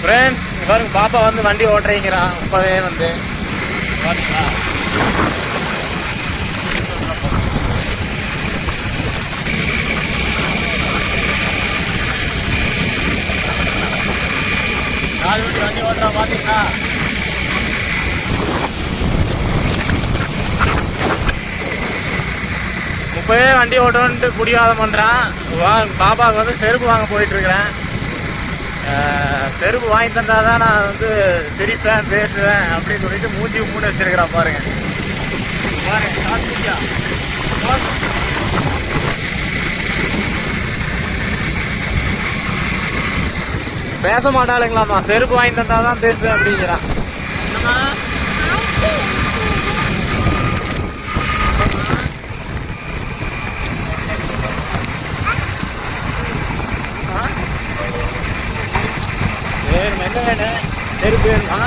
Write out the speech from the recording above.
Friends பாருங்க, பாப்பா வந்து வண்டி ஓட்டுறீங்கிறான் இப்போவே வந்து பார்த்தீங்களா. நாலு வண்டி வண்டி ஓட்டுறான் பார்த்தீங்களா. இப்போவே வண்டி ஓட்டணுன்ட்டு குடிவாதம் பண்ணுறான். பாப்பாவுக்கு வந்து செருப்பு வாங்க போயிட்டுருக்கிறேன். செருப்பு வாங்கி தந்தால் தான் நான் வந்து சிரிப்பேன் பேசுவேன் அப்படின்னு சொல்லிட்டு மூஞ்சி மூணு வச்சிருக்கிறான் பாருங்க. பேச மாட்டாளுங்களாம்மா, செருப்பு வாங்கி தந்தால் தான் பேசுவேன் அப்படிங்கிறான். வேணும் என்ன வேணும்? செருப்பு வேணுமா?